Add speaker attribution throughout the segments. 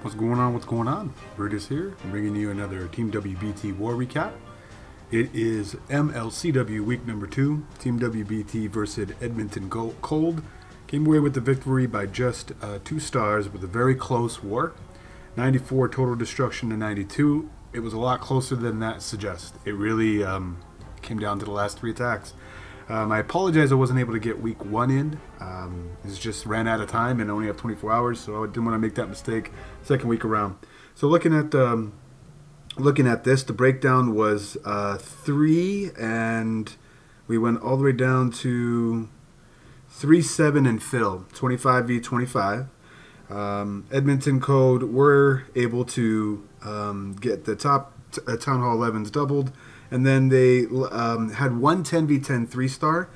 Speaker 1: What's going on? What's going on? Brutus here, bringing you another Team WBT War Recap. It is MLCW week number 2. Team WBT versus Edmonton Cold. Came away with the victory by just 2 stars with a very close war. 94 total destruction to 92. It was a lot closer than that suggests. It really came down to the last 3 attacks. I apologize I wasn't able to get week 1 in. It just ran out of time and I only have 24 hours, so I didn't want to make that mistake second week around. So looking at this, the breakdown was 3, and we went all the way down to 3-7 and fill, 25 v 25. Edmonton Code were able to get the top Town Hall 11s doubled, and then they had one 10 v 10 3-star,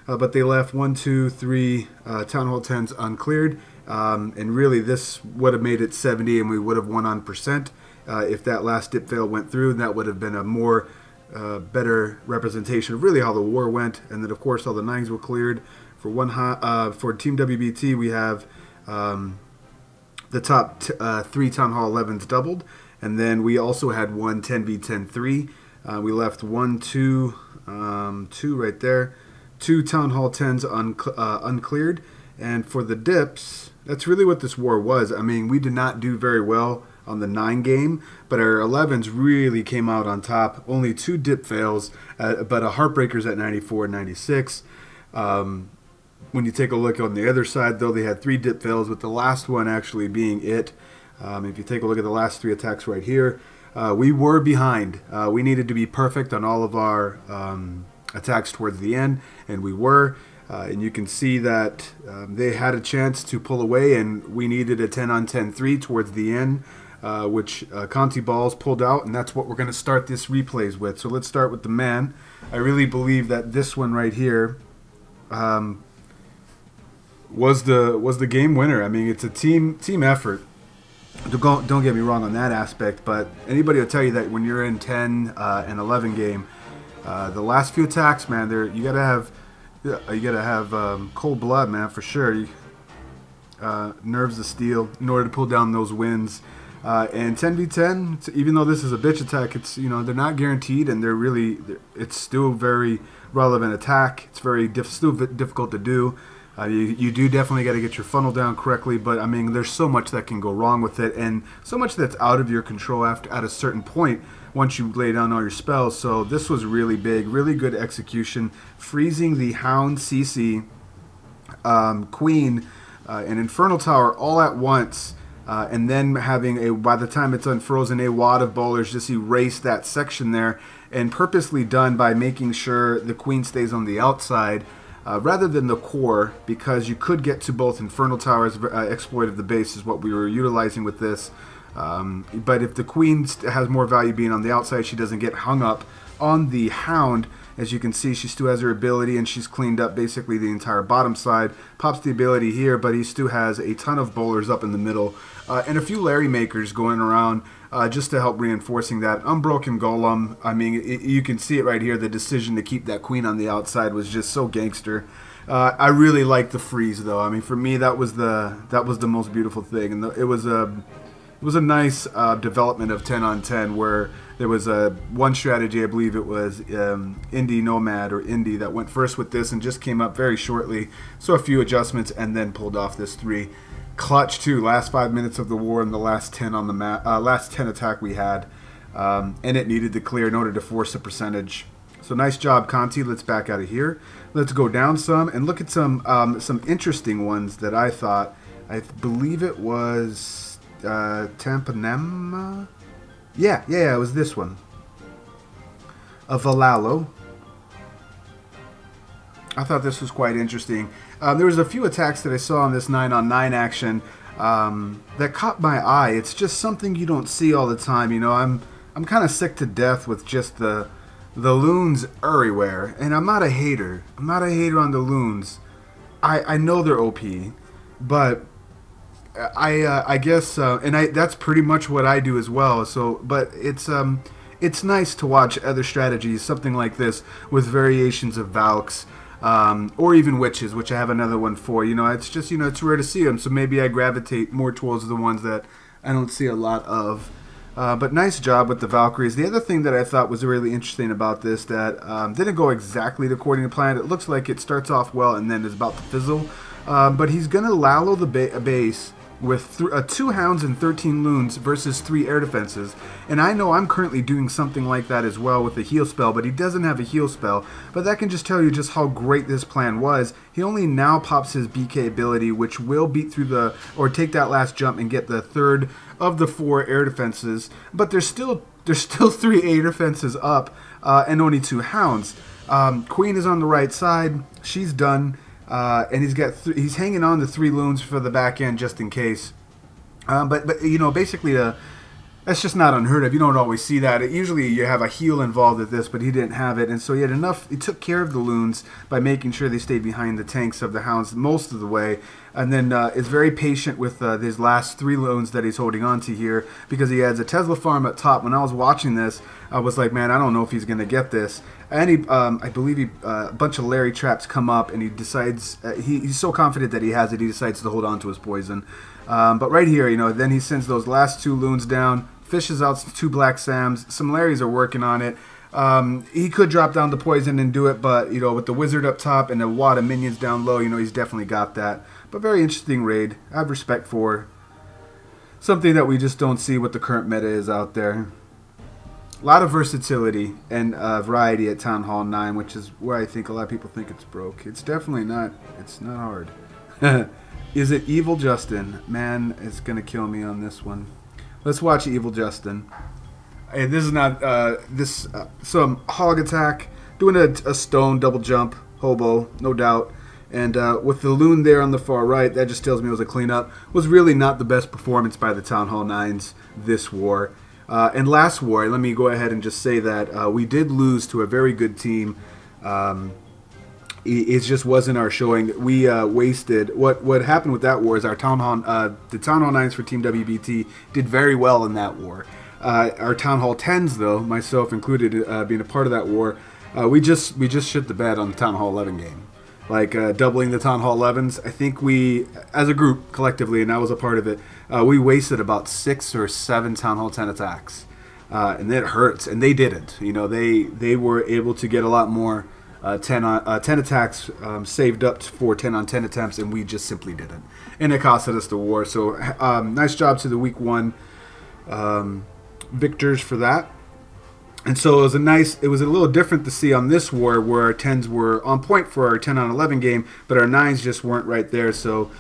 Speaker 1: but they left 1, 2, 3 Town Hall 10s uncleared, and really this would have made it 70 and we would have won on percent. If that last dip fail went through, that would have been a more better representation of really how the war went. And then of course all the 9s were cleared. For for Team WBT we have the top 3 Town Hall 11s doubled, and then we also had one 10 v 10 3. We left 1, 2 right there, 2 Town Hall 10s uncleared. And for the dips, that's really what this war was. I mean, we did not do very well on the 9 game, but our 11s really came out on top. Only 2 dip fails, but a heartbreakers at 94 and 96. When you take a look on the other side, though, they had 3 dip fails, with the last one actually being it. If you take a look at the last 3 attacks right here, we were behind. We needed to be perfect on all of our attacks towards the end, and we were. And you can see that they had a chance to pull away, and we needed a 10 on 10 3 towards the end, which Conti Balls pulled out, and that's what we're going to start this replays with. So let's start with the man. I really believe that this one right here was the game winner. I mean, it's a team effort. Don't get me wrong on that aspect, but anybody will tell you that when you're in 10 and 11 game, the last few attacks, man, you gotta have cold blood, man, for sure. Nerves of steel in order to pull down those wins. And 10 v 10, even though this is a bitch attack, it's they're not guaranteed, and it's still very relevant attack. It's still difficult to do. You do definitely got to get your funnel down correctly, but I mean, there's so much that can go wrong with it, and so much that's out of your control at a certain point once you lay down all your spells. So this was really big, really good execution, freezing the Hound, CC, Queen, and Infernal Tower all at once, and then having by the time it's unfrozen, a wad of bowlers just erase that section there, and purposely done by making sure the Queen stays on the outside, rather than the core, because you could get to both Infernal Towers. Exploit of the base is what we were utilizing with this. But if the Queen has more value being on the outside, she doesn't get hung up on the Hound. As you can see, she still has her ability, and she's cleaned up basically the entire bottom side. Pops the ability here, but he still has a ton of bowlers up in the middle, and a few Larry Makers going around just to help reinforcing that. Unbroken Golem, I mean, you can see it right here. The decision to keep that Queen on the outside was just so gangster. I really like the freeze, though. I mean, for me, that was the most beautiful thing, and it was a nice development of 10 on 10, where there was one strategy, I believe it was Indie Nomad or Indie, that went first with this and just came up very shortly. So a few adjustments and then pulled off this 3. Clutch too, last 5 minutes of the war and the last 10 on the last 10 attack we had, and it needed to clear in order to force a percentage. So nice job, Conti. Let's back out of here. Let's go down some and look at some interesting ones that I thought. I believe it was Tampanema. Yeah, it was this one. A Valalo. I thought this was quite interesting. There was a few attacks that I saw on this 9-on-9 action that caught my eye. It's just something you don't see all the time. I'm kind of sick to death with just the loons everywhere, and I'm not a hater. I'm not a hater on the loons. I know they're OP, but I guess that's pretty much what I do as well. So, but it's nice to watch other strategies, something like this, with variations of Valks. Or even witches, which I have another one for. It's just, it's rare to see them, so maybe I gravitate more towards the ones that
Speaker 2: I don't see a lot of. But nice job with the Valkyries. The other thing that I thought was really interesting about this that didn't go exactly according to plan. It looks like it starts off well and then is about to fizzle. But he's going to Lalo the base with 2 hounds and 13 loons versus 3 air defenses. And I know I'm currently doing something like that as well with the heal spell, but he doesn't have a heal spell. But that can just tell you just how great this plan was. He only now pops his BK ability, which will beat through or take that last jump and get the 3rd of the 4 air defenses. But there's still 3 air defenses up and only 2 hounds. Queen is on the right side. She's done. And he's hanging on to 3 loons for the back end just in case. But you know, basically that's just not unheard of. You don't always see that. Usually you have a heal involved with this, but he didn't have it, and so he had enough. He took care of the loons by making sure they stayed behind the tanks of the hounds most of the way, and then is very patient with his last 3 loons that he's holding on to here because he has a Tesla farm at top. When I was watching this, I was like, man, I don't know if he's going to get this. And I believe a bunch of Larry traps come up, and he decides he's so confident that he has it, he decides to hold on to his poison. But right here, you know, then he sends those last 2 loons down, fishes out 2 Black Sams. Some Larrys are working on it. He could drop down the poison and do it, but you know, with the wizard up top and a wad of minions down low, you know, he's definitely got that. But very interesting raid. I have respect for something that we just don't see what the current meta is out there. A lot of versatility and variety at Town Hall 9, which is where I think a lot of people think it's broke. It's definitely not. It's not hard. Is it Evil Justin? Man, it's going to kill me on this one. Let's watch Evil Justin. Hey, this is not some hog attack. Doing a stone double jump. Hobo, no doubt. And with the loon there on the far right, that just tells me it was a cleanup. Was really not the best performance by the Town Hall 9s this war. And last war, let me go ahead and just say that we did lose to a very good team. It just wasn't our showing. We wasted. What happened with that war is our the Town Hall 9s for Team WBT did very well in that war. Our Town Hall 10s, though, myself included, being a part of that war, we just shit the bed on the Town Hall 11 game. Like doubling the Town Hall 11s, I think we, as a group, collectively, and I was a part of it, we wasted about 6 or 7 Town Hall 10 attacks, and it hurts. And they didn't. You know, they were able to get a lot more 10 attacks saved up for 10 on 10 attempts, and we just simply didn't. And it costed us the war. So nice job to the week 1 victors for that. And so it was a little different to see on this war where our 10s were on point for our 10 on 11 game, but our 9s just weren't right there. So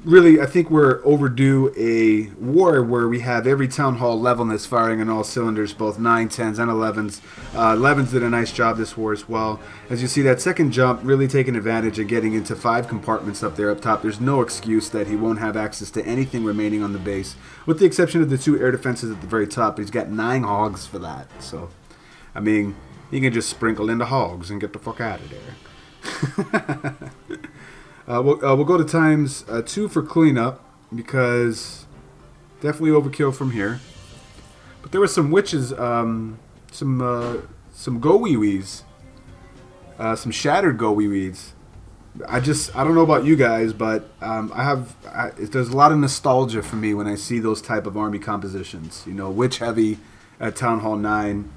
Speaker 2: really, I think we're overdue a war where we have every Town Hall levelness firing on all cylinders, both 9, 10s, and 11s. 11s did a nice job this war as well. As you see, that second jump really taking advantage of getting into 5 compartments up there up top. There's no excuse that he won't have access to anything remaining on the base, with the exception of the 2 air defenses at the very top. He's got 9 hogs for that. So, I mean, he can just sprinkle in the hogs and get the fuck out of there. We'll go to times 2 for cleanup, because definitely overkill from here. But there were some witches, some go-wee-wees, some shattered go-wee-wees. I don't know about you guys, but there's a lot of nostalgia for me when I see those type of army compositions. You know, witch heavy at Town Hall 9,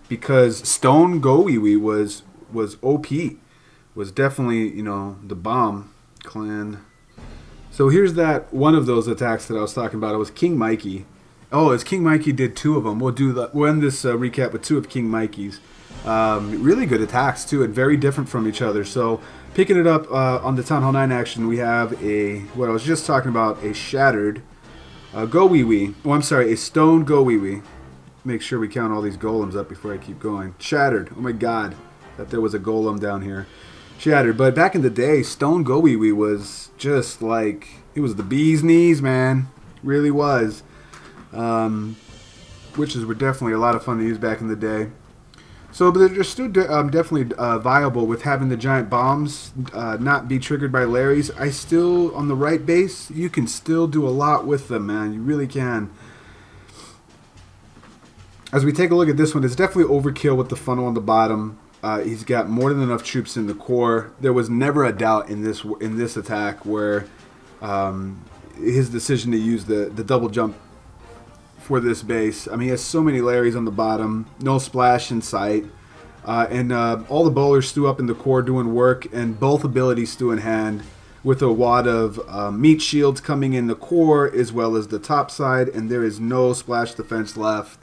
Speaker 2: because Stone go-wee-wee was OP. Was definitely, you know, the bomb clan. So here's that one of those attacks that I was talking about. It was King Mikey. Oh, it's King Mikey did 2 of them. We'll end this recap with 2 of King Mikey's. Really good attacks too, and very different from each other. So picking it up on the Town Hall 9 action, we have what I was just talking about, a shattered go-wee-wee. Oh, I'm sorry, a stone go-wee-wee. Make sure we count all these golems up before I keep going. Shattered. Oh my god, that there was a golem down here. Shattered. But back in the day, Stone Go-Wee-Wee was just like, it was the bee's knees, man. Really was. Witches were definitely a lot of fun to use back in the day. So, but they're still definitely viable with having the giant bombs not be triggered by Larry's. On the right base, you can still do a lot with them, man. You really can. As we take a look at this one, it's definitely overkill with the funnel on the bottom. He's got more than enough troops in the core. There was never a doubt in this attack where his decision to use the double jump for this base. I mean, he has so many Larrys on the bottom, no splash in sight, and all the bowlers stew up in the core doing work, and both abilities stew in hand, with a wad of meat shields coming in the core as well as the top side, and there is no splash defense left.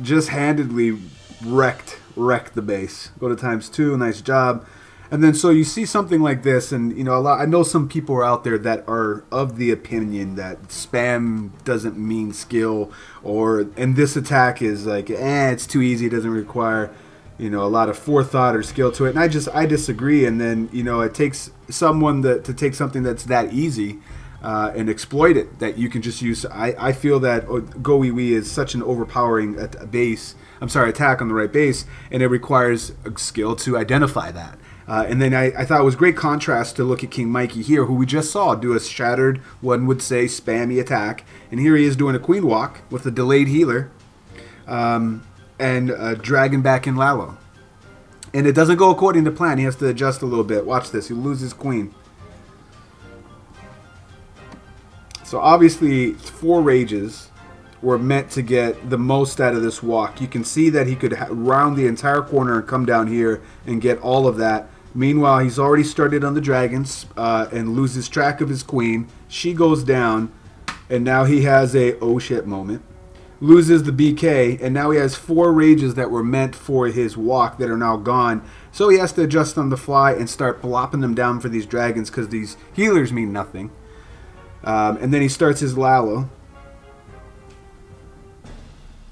Speaker 2: Just handedly wrecked the base. Go to ×2, nice job. And then so you see something like this, and you know, I know some people are out there that are of the opinion that spam doesn't mean skill, and this attack is like, it's too easy, it doesn't require, you know, a lot of forethought or skill to it. And I disagree. And then, you know, it takes someone to take something that's that easy and exploit it, that you can just use. I feel that GoWiWi is such an overpowering attack on the right base, and it requires a skill to identify that. And then I thought it was great contrast to look at King Mikey here, who we just saw do a shattered, one would say, spammy attack. And here he is doing a queen walk with a delayed healer. And dragging back in Lalo. And it doesn't go according to plan. He has to adjust a little bit. Watch this. He loses queen. So obviously 4 rages were meant to get the most out of this walk. You can see that he could round the entire corner and come down here and get all of that. Meanwhile, he's already started on the dragons and loses track of his queen. She goes down, and now he has a oh shit moment. Loses the BK, and now he has 4 rages that were meant for his walk that are now gone. So he has to adjust on the fly and start plopping them down for these dragons, because these healers mean nothing. And then he starts his Lalo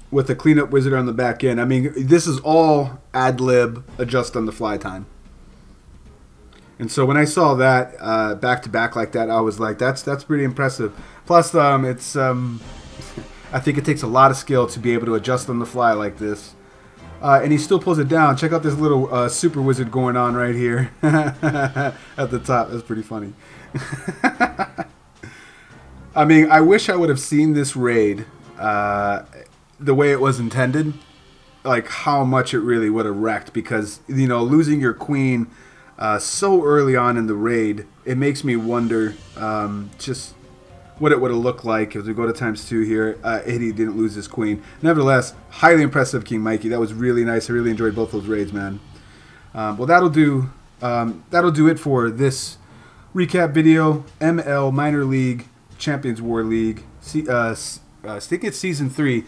Speaker 2: with a cleanup wizard on the back end. I mean, this is all ad-lib, adjust on the fly time. And so when I saw that back to back like that, I was like, that's pretty impressive. Plus, it's I think it takes a lot of skill to be able to adjust on the fly like this. And he still pulls it down. Check out this little super wizard going on right here at the top. That's pretty funny. I mean, I wish I would have seen this raid the way it was intended. Like how much it really would have wrecked. Because, you know, losing your queen so early on in the raid, it makes me wonder just what it would have looked like as we go to ×2 here. He didn't lose his queen. Nevertheless, highly impressive, King Mikey. That was really nice. I really enjoyed both those raids, man. Well, that'll do it for this recap video. ML Minor League Champions War League. I think it's Season 3,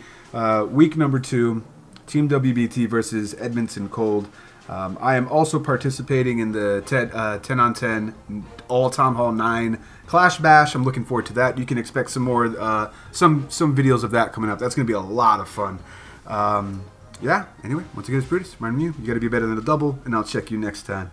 Speaker 2: week number 2. Team WBT versus Edmonton Cold. I am also participating in the 10-on-10 All Town Hall 9 Clash Bash. I'm looking forward to that. You can expect some more, some videos of that coming up. That's going to be a lot of fun. Yeah, anyway, once again, it's Brutus. Reminding you, you got to be better than a double, and I'll check you next time.